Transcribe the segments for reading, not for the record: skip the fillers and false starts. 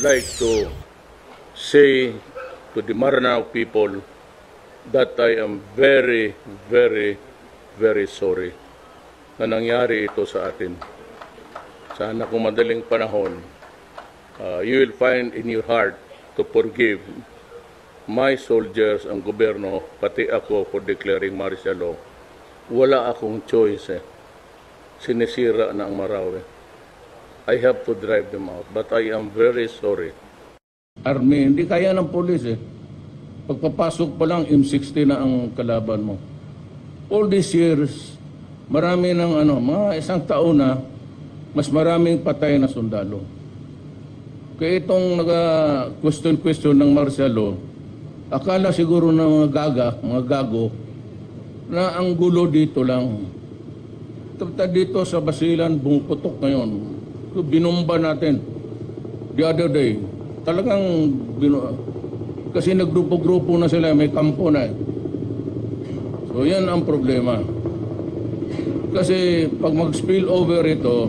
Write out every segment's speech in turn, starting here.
would like to say to the Maranao people that I am very, very, very sorry na nangyari ito sa atin. Sana kung madaling panahon, you will find in your heart to forgive my soldiers, ang gobyerno, pati ako for declaring martial law. Wala akong choice eh. Sinisira na ang Marawi. I have to drive them out, but I am very sorry. Army, hindi kaya ng polis eh. Pagpapasok pa lang, M60 na ang kalaban mo. All these years, marami ng mga isang taon na, mas maraming patay na sundalo. Kaya itong nag-question ng martial law, akala siguro ng mga gago, na ang gulo dito lang. Dito sa Basilan, bumuputok ngayon. Binomba natin. The other day, talagang kasi naggrupo-grupo na sila, may kampo na. So yan ang problema. Kasi pag mag-spill over ito,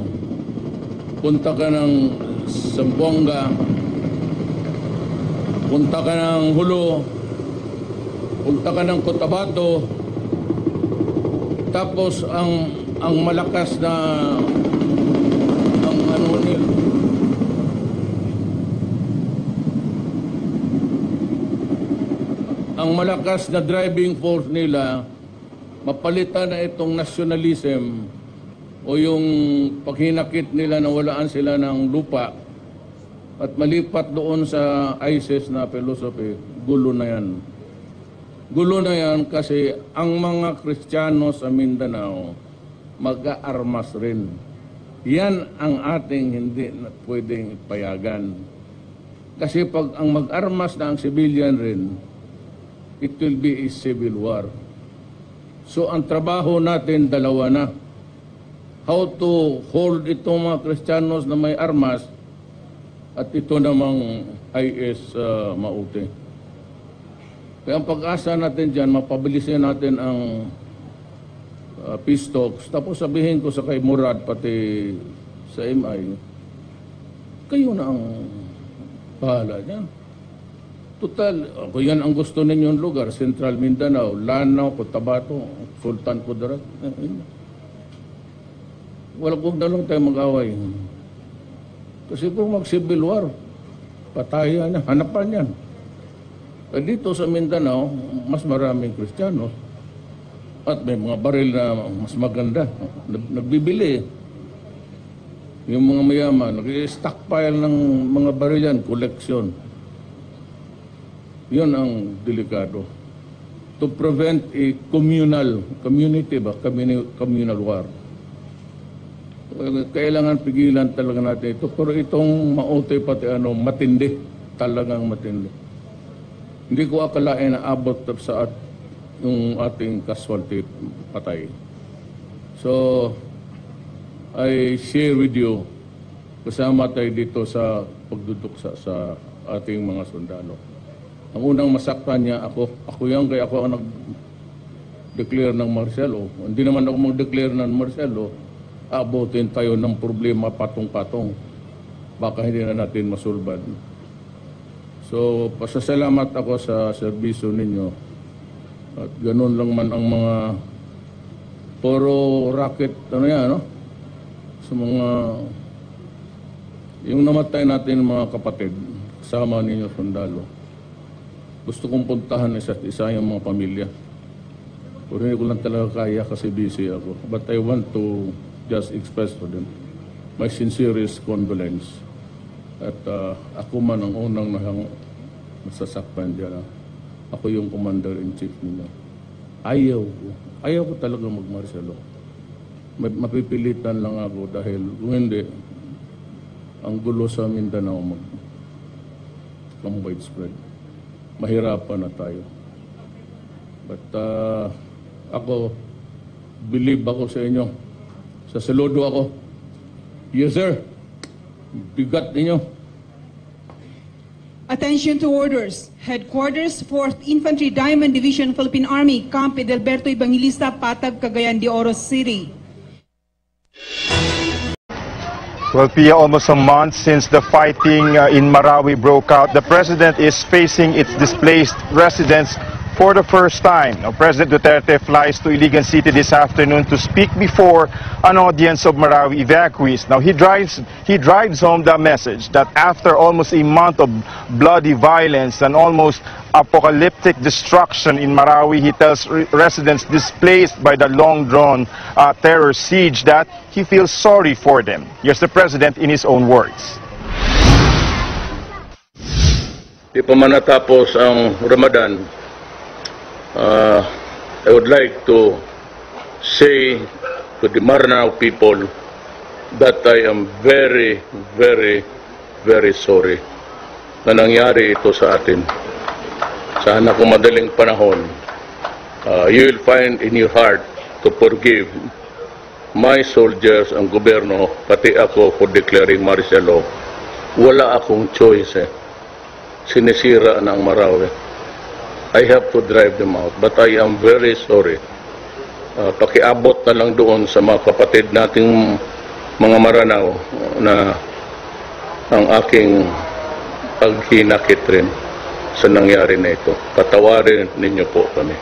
punta ka ng Zamboanga, punta ka ng Hulo, punta ka ng Cotabato, tapos ang malakas na ang malakas na driving force nila, mapalitan na itong nationalism o yung paghinakit nila na walaan sila ng lupa at malipat doon sa ISIS na philosophy, gulo na yan. Gulo na yan kasi ang mga Kristiyano sa Mindanao mag-aarmas rin. Yan ang ating hindi pwedeng payagan. Kasi pag ang mag-armas na ang civilian rin, it will be a civil war. So ang trabaho natin dalawa na. How to hold itong mga Kristiyanos na may armas at ito namang IS mauti. Kaya ang pag-asa natin dyan, mapabilisin natin ang peace talks. Tapos sabihin ko sa kay Murad, pati sa MI, kayo na ang bahala dyan. Total, kung yan ang gusto ninyong lugar, Central Mindanao, Lanao, Cotabato, Sultan Kudarat, huwag na lang tayo mag-away. Kasi kung mag-civil war, patayan niya, hanapan yan. Dito sa Mindanao, mas maraming Kristiyano at may mga baril na mas maganda. Nagbibili. Yung mga mayaman, nag-stockpile ng mga baril yan, koleksyon. Yun ang delikado. To prevent a communal war. Kailangan pigilan talaga natin ito. Pero itong maote pati matindi. Talagang matindi. Hindi ko akalain na abot sa yung ating casualty patay. So, I share with you, kasama tayo dito sa pagduduksa sa ating mga sundalo. Ang unang masaktan niya, ako yan, kaya ako ang nag-declare ng martial law. Hindi naman ako mag-declare ng martial law, abutin tayo ng problema patong-patong. Baka hindi na natin masulbad. So, pasasalamat ako sa serbisyo ninyo. At ganun lang man ang mga puro racket, sa mga, yung namatay natin mga kapatid, kasama ninyo sundalo. Gusto kong puntahan isa't isa yung mga pamilya. Pero hindi ko lang talaga kaya kasi busy ako. But I want to just express to them my sincerest condolence. At ako man ang unang masasaktan dyan. Ako yung commander-in-chief nila. Ayaw ko talaga mag-martial law. Mapipilitan lang ako dahil kung hindi, ang gulo sa Mindanao widespread. Mahirapan na tayo. But ako, believe ako sa inyo. Sasaludo ako. Yes, sir. Bigat ninyo. Attention to orders. Headquarters, 4th Infantry Diamond Division, Philippine Army, Camp Edelberto Evangelista, Patag, Cagayan de Oro City. Well, Pia, almost a month since the fighting in Marawi broke out, the president is facing its displaced residents for the first time. Now, President Duterte flies to Iligan City this afternoon to speak before an audience of Marawi evacuees. Now, he drives home the message that after almost a month of bloody violence and almost apocalyptic destruction in Marawi, he tells residents displaced by the long-drawn terror siege that he feels sorry for them. Here's the president in his own words. Di pa man natapos ang Ramadan, I would like to say to the Maranao people that I am very, very, very sorry na nangyari ito sa atin. Sana kung madaling panahon, you will find in your heart to forgive my soldiers, ang gobyerno, pati ako for declaring martial law. Wala akong choice Sinisira ng Marawi. I have to drive them out, but I am very sorry. Pakiabot na lang doon sa mga kapatid nating mga Maranao na ang aking paghinakit rin sa nangyari na ito. Patawarin ninyo po kami.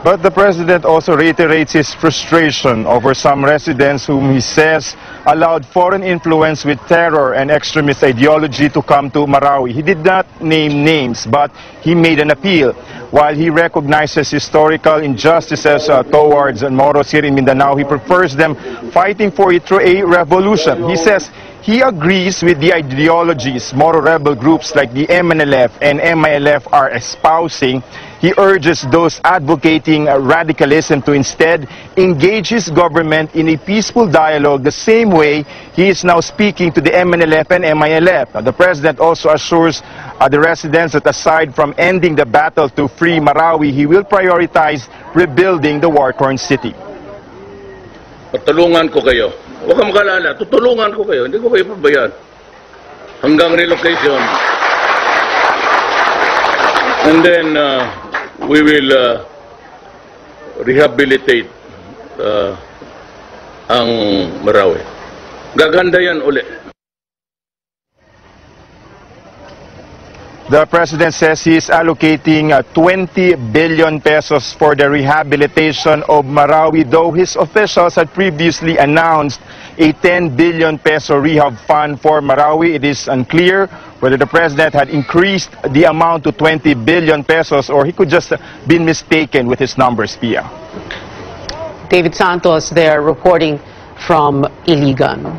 But the president also reiterates his frustration over some residents whom he says allowed foreign influence with terror and extremist ideology to come to Marawi. He did not name names, but he made an appeal. While he recognizes historical injustices towards Moros here in Mindanao, he prefers them fighting for it through a revolution. He says he agrees with the ideologies Moro rebel groups like the MNLF and MILF are espousing. He urges those advocating radicalism to instead engage his government in a peaceful dialogue the same way he is now speaking to the MNLF and MILF. Now, the president also assures the residents that aside from ending the battle to free Marawi, he will prioritize rebuilding the war-torn city. Tutulungan ko kayo. Huwag kang mag-alala, tutulungan ko kayo. Hindi ko kayo pabayaan. Hanggang relocation. And then, we will rehabilitate ang Marawi. Gaganda yan uli. The president says he is allocating 20 billion pesos for the rehabilitation of Marawi, though his officials had previously announced a 10 billion peso rehab fund for Marawi. It is unclear whether the president had increased the amount to 20 billion pesos or he could just been mistaken with his numbers, Pia. David Santos there reporting from Iligan.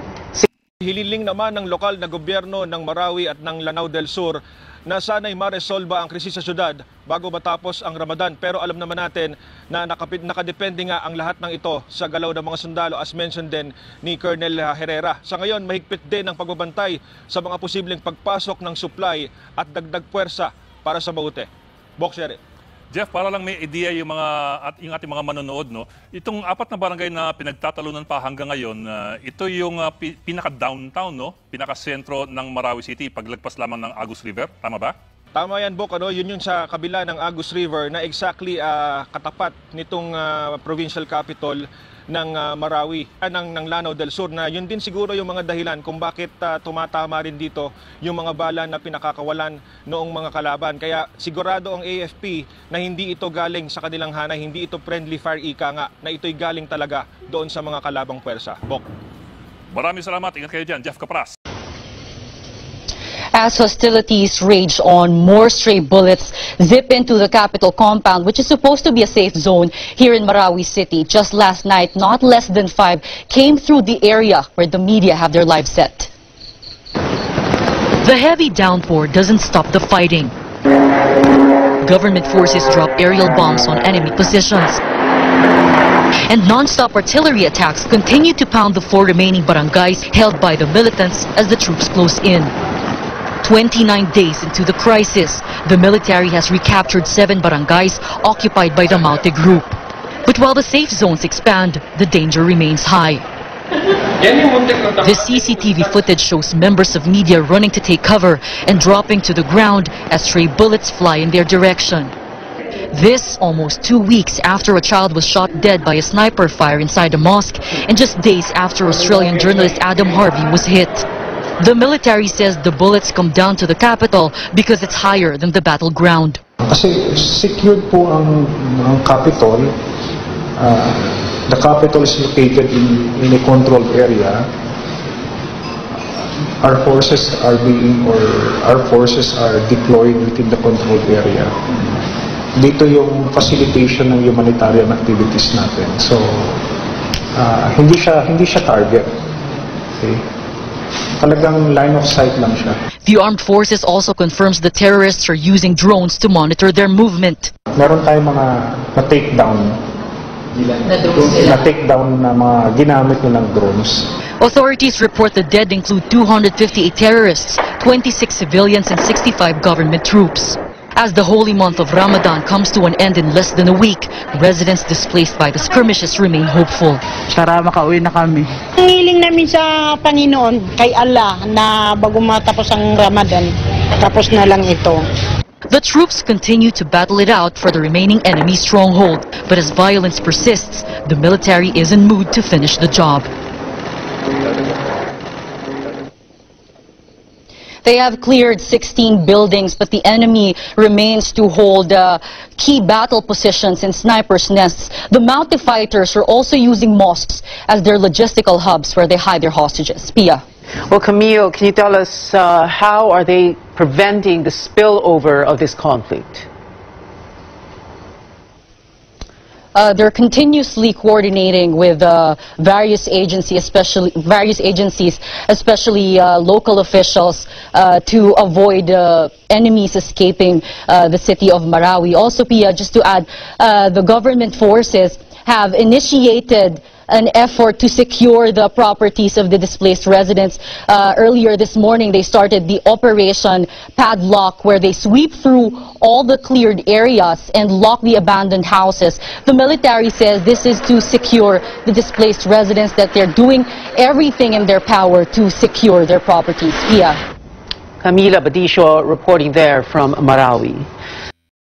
Hililing naman ng lokal na gobyerno ng Marawi at ng Lanao del Sur na sana'y maresolba ang krisis sa syudad bago matapos ang Ramadan. Pero alam naman natin na nakadepende nga ang lahat ng ito sa galaw ng mga sundalo as mentioned din ni Colonel Herrera. Sa ngayon, mahigpit din ang pagbabantay sa mga posibleng pagpasok ng supply at dagdag puwersa para sa maute. Bok Sherry. Jeff, para lang may idea yung ating mga manonood, no? Itong 4 na barangay na pinagtatalunan pa hanggang ngayon, ito yung pinaka-downtown, no? Pinaka-sentro ng Marawi City, paglagpas lamang ng Agus River. Tama ba? Tama yan, Bok. Yun yung sa kabila ng Agus River na exactly katapat nitong provincial capital ng Marawi, ng Lanao del Sur, na yun din siguro yung mga dahilan kung bakit tumatama rin dito yung mga bala na pinakakawalan noong mga kalaban. Kaya sigurado ang AFP na hindi ito galing sa kanilang hanay, hindi ito friendly fire ika nga, na ito'y galing talaga doon sa mga kalabang puwersa. Bok. Maraming salamat. Ingat kayo dyan. Jeff Capras. As hostilities rage on, more stray bullets zip into the Capitol compound, which is supposed to be a safe zone here in Marawi City. Just last night, not less than 5 came through the area where the media have their live set. The heavy downpour doesn't stop the fighting. Government forces drop aerial bombs on enemy positions. And non-stop artillery attacks continue to pound the 4 remaining barangays held by the militants as the troops close in. 29 days into the crisis, the military has recaptured 7 barangays occupied by the Maute group. But while the safe zones expand, the danger remains high. The CCTV footage shows members of media running to take cover and dropping to the ground as stray bullets fly in their direction. This almost 2 weeks after a child was shot dead by a sniper fire inside a mosque, and just days after Australian journalist Adam Harvey was hit. The military says the bullets come down to the capital because it's higher than the battleground. Kasi secured po ang capital. The capital is located in a controlled area. Our forces are deployed within the controlled area. Dito yung facilitation ng humanitarian activities natin. So hindi siya target. Okay? Talagang line of sight lang siya. The armed forces also confirms the terrorists are using drones to monitor their movement. Meron tayong mga na-takedown na mga ginamit nilang drones. Authorities report the dead include 258 terrorists, 26 civilians and 65 government troops. As the holy month of Ramadan comes to an end in less than a week, residents displaced by the skirmishes remain hopeful. Para makauwi na kami. Ang hiling namin sa Panginoon, kay Allah, na bago matapos ang Ramadan, tapos na lang ito. The troops continue to battle it out for the remaining enemy stronghold, but as violence persists, the military is in mood to finish the job. They have cleared 16 buildings, but the enemy remains to hold key battle positions in snipers' nests. The Mountie fighters are also using mosques as their logistical hubs where they hide their hostages. Pia. Well, Camille, can you tell us how are they preventing the spillover of this conflict? They're continuously coordinating with various agencies, especially local officials, to avoid enemies escaping the city of Marawi. Also, Pia, just to add, the government forces have initiated an effort to secure the properties of the displaced residents. Earlier this morning, they started the Operation Padlock, where they sweep through all the cleared areas and lock the abandoned houses. The military says this is to secure the displaced residents, that they're doing everything in their power to secure their properties. Pia. Camila Badisho reporting there from Marawi.